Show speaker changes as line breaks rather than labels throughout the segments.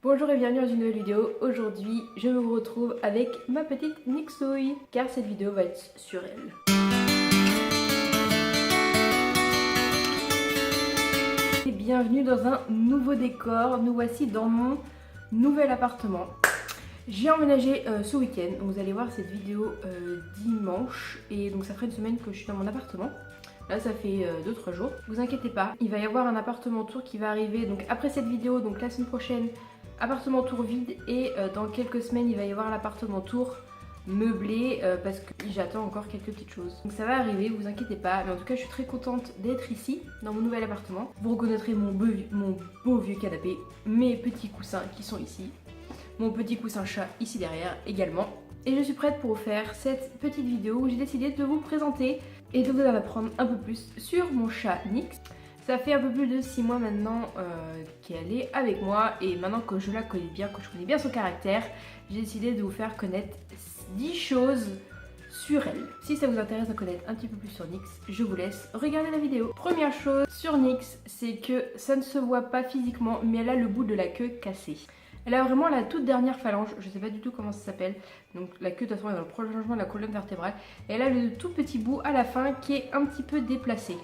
Bonjour et bienvenue dans une nouvelle vidéo. Aujourd'hui, je vous retrouve avec ma petite Nixouille, car cette vidéo va être sur elle. Et bienvenue dans un nouveau décor. Nous voici dans mon nouvel appartement. J'ai emménagé ce week-end, donc vous allez voir cette vidéo dimanche. Et donc ça ferait une semaine que je suis dans mon appartement. Là ça fait 2-3 jours. Vous inquiétez pas, il va y avoir un appartement tour qui va arriver donc après cette vidéo, donc la semaine prochaine. Appartement tour vide et dans quelques semaines il va y avoir l'appartement tour meublé parce que j'attends encore quelques petites choses. Donc ça va arriver, vous inquiétez pas, mais en tout cas je suis très contente d'être ici dans mon nouvel appartement. Vous reconnaîtrez mon beau vieux canapé, mes petits coussins qui sont ici, mon petit coussin chat ici derrière également. Et je suis prête pour vous faire cette petite vidéo où j'ai décidé de vous présenter et de vous en apprendre un peu plus sur mon chat Nix. Ça fait un peu plus de 6 mois maintenant qu'elle est avec moi et maintenant que je la connais bien, que je connais bien son caractère, j'ai décidé de vous faire connaître 10 choses sur elle. Si ça vous intéresse de connaître un petit peu plus sur Nix, je vous laisse regarder la vidéo. Première chose sur Nix, c'est que ça ne se voit pas physiquement, mais elle a le bout de la queue cassé. Elle a vraiment la toute dernière phalange, je sais pas du tout comment ça s'appelle, donc la queue de toute façon est dans le prolongement de la colonne vertébrale, et elle a le tout petit bout à la fin qui est un petit peu déplacé.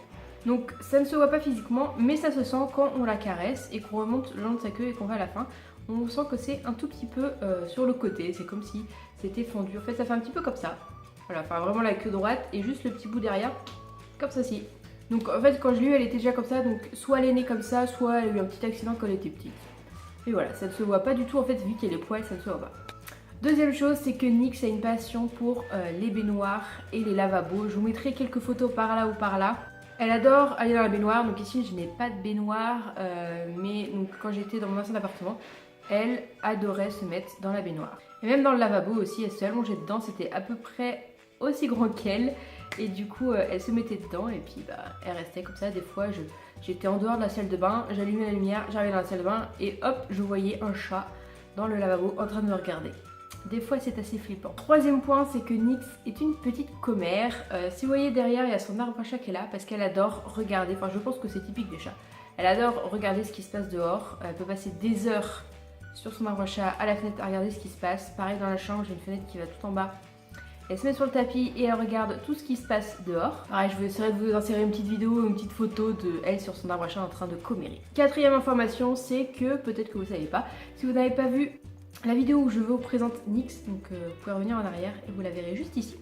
Donc ça ne se voit pas physiquement, mais ça se sent quand on la caresse et qu'on remonte le long de sa queue et qu'on va à la fin. On sent que c'est un tout petit peu sur le côté, c'est comme si c'était fendu. En fait ça fait un petit peu comme ça. Voilà, enfin vraiment la queue droite et juste le petit bout derrière, comme ceci. Donc en fait quand je l'ai eu elle était déjà comme ça, donc soit elle est née comme ça, soit elle a eu un petit accident quand elle était petite. Et voilà, ça ne se voit pas du tout en fait, vu qu'il y a les poils, ça ne se voit pas. Deuxième chose, c'est que Nix a une passion pour les baignoires et les lavabos. Je vous mettrai quelques photos par là ou par là. Elle adore aller dans la baignoire, donc ici je n'ai pas de baignoire, mais donc, quand j'étais dans mon ancien appartement, elle adorait se mettre dans la baignoire. Et même dans le lavabo aussi, elle se allongeait dedans, c'était à peu près aussi grand qu'elle, et du coup elle se mettait dedans et puis elle restait comme ça. Des fois j'étais en dehors de la salle de bain, j'allumais la lumière, j'arrivais dans la salle de bain et hop, je voyais un chat dans le lavabo en train de me regarder. Des fois c'est assez flippant. Troisième point, c'est que Nix est une petite commère. Si vous voyez derrière, il y a son arbre à chat qui est là parce qu'elle adore regarder, enfin je pense que c'est typique des chats. Elle adore regarder ce qui se passe dehors. Elle peut passer des heures sur son arbre à chat à la fenêtre à regarder ce qui se passe. Pareil dans la chambre, j'ai une fenêtre qui va tout en bas. Elle se met sur le tapis et elle regarde tout ce qui se passe dehors. Pareil, je vais essayer de vous insérer une petite vidéo, une petite photo de elle sur son arbre à chat en train de commérer. Quatrième information, c'est que, peut-être que vous ne savez pas, si vous n'avez pas vu la vidéo où je vous présente Nix, donc vous pouvez revenir en arrière et vous la verrez juste ici.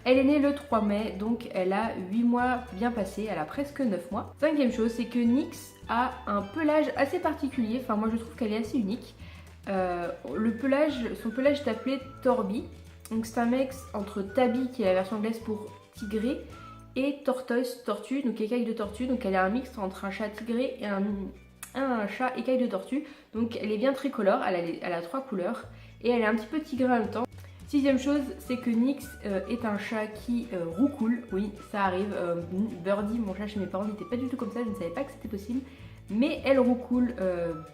Elle est née le 3 mai, donc elle a 8 mois bien passés, elle a presque 9 mois. Cinquième chose, c'est que Nix a un pelage assez particulier, enfin moi je trouve qu'elle est assez unique. Son pelage est appelé Torby, donc c'est un mix entre Tabby qui est la version anglaise pour tigré et Tortoise, tortue, donc écaille de tortue, donc elle est un mix entre un chat tigré et un chat écaille de tortue, donc elle est bien tricolore, elle a 3 couleurs et elle est un petit peu tigrée en même temps. Sixième chose, c'est que Nix est un chat qui roucoule, oui ça arrive, Birdie, mon chat chez mes parents, n'était pas du tout comme ça, je ne savais pas que c'était possible, mais elle roucoule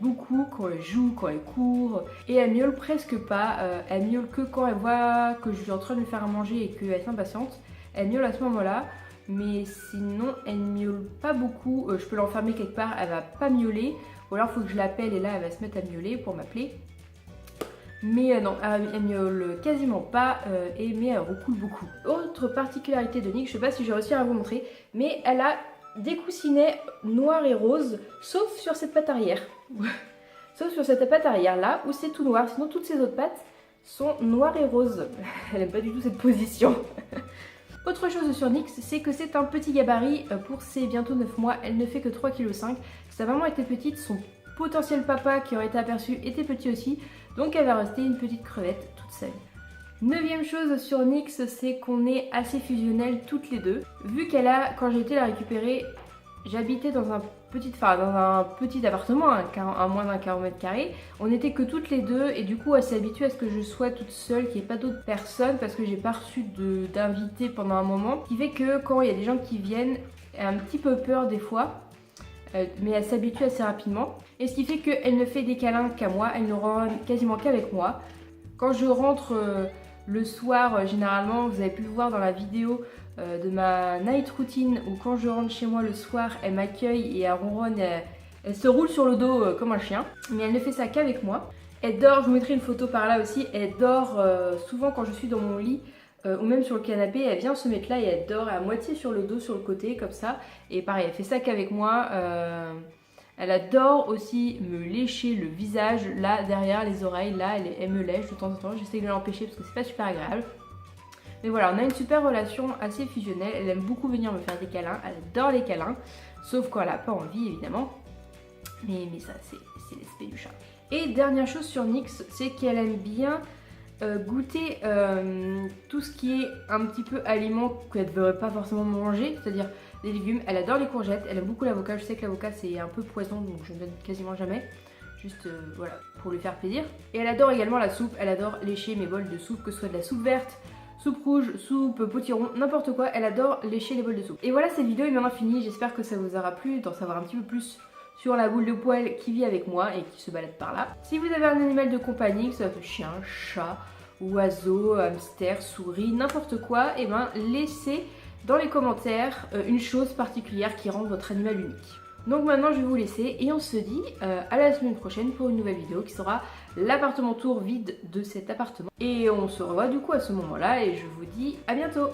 beaucoup quand elle joue, quand elle court, et elle miaule presque pas, elle miaule que quand elle voit que je suis en train de lui faire à manger et qu'elle s'impatiente, elle miaule à ce moment-là. Mais sinon elle miaule pas beaucoup, je peux l'enfermer quelque part, elle va pas miauler, ou alors il faut que je l'appelle et là elle va se mettre à miauler pour m'appeler. Mais non, elle miaule quasiment pas, mais elle roucoule beaucoup. Autre particularité de Nix, je sais pas si j'ai réussi à vous montrer, mais elle a des coussinets noirs et roses, sauf sur cette patte arrière. Sauf sur cette patte arrière là, où c'est tout noir, sinon toutes ses autres pattes sont noires et roses. Elle aime pas du tout cette position. Autre chose sur Nix, c'est que c'est un petit gabarit pour ses bientôt 9 mois, elle ne fait que 3,5 kg. Sa maman était petite, son potentiel papa qui aurait été aperçu était petit aussi, donc elle va rester une petite crevette toute seule. Neuvième chose sur Nix, c'est qu'on est assez fusionnelles toutes les deux. Vu qu'elle a, quand j'ai été la récupérer, j'habitais dans un petit appartement, à moins d'un 40 mètres carrés. On n'était que toutes les deux et du coup elle s'est habituée à ce que je sois toute seule, qu'il n'y ait pas d'autres personnes parce que j'ai pas reçu d'invités pendant un moment. Ce qui fait que quand il y a des gens qui viennent, elle a un petit peu peur des fois, mais elle s'habitue assez rapidement. Et ce qui fait qu'elle ne fait des câlins qu'à moi, elle ne rend quasiment qu'avec moi. Quand je rentre le soir, généralement, vous avez pu le voir dans la vidéo de ma night routine où quand je rentre chez moi le soir, elle m'accueille et elle ronronne, Elle se roule sur le dos comme un chien, mais elle ne fait ça qu'avec moi. Elle dort, je vous mettrai une photo par là aussi, elle dort souvent quand je suis dans mon lit ou même sur le canapé, elle vient se mettre là et elle dort à moitié sur le dos, sur le côté, comme ça. Et pareil, elle fait ça qu'avec moi. Elle adore aussi me lécher le visage, là, derrière les oreilles, là, elle me lèche de temps en temps. J'essaie de l'empêcher parce que c'est pas super agréable. Mais voilà, on a une super relation assez fusionnelle. Elle aime beaucoup venir me faire des câlins, elle adore les câlins, sauf quand elle n'a pas envie, évidemment. Mais ça, c'est l'aspect du chat. Et dernière chose sur Nyx, c'est qu'elle aime bien goûter tout ce qui est un petit peu aliment qu'elle ne devrait pas forcément manger, c'est-à-dire des légumes. Elle adore les courgettes, elle aime beaucoup l'avocat. Je sais que l'avocat c'est un peu poison donc je ne donne quasiment jamais, juste voilà, pour lui faire plaisir. Et elle adore également la soupe, elle adore lécher mes bols de soupe, que ce soit de la soupe verte, soupe rouge, soupe potiron, n'importe quoi, elle adore lécher les bols de soupe. Et voilà, cette vidéo est maintenant finie, j'espère que ça vous aura plu d'en savoir un petit peu plus sur la boule de poil qui vit avec moi et qui se balade par là. Si vous avez un animal de compagnie, que ce soit chien, chat, oiseau, hamster, souris, n'importe quoi, et ben laissez dans les commentaires une chose particulière qui rend votre animal unique. Donc maintenant je vais vous laisser et on se dit à la semaine prochaine pour une nouvelle vidéo qui sera l'appartement tour vide de cet appartement. Et on se revoit du coup à ce moment-là et je vous dis à bientôt.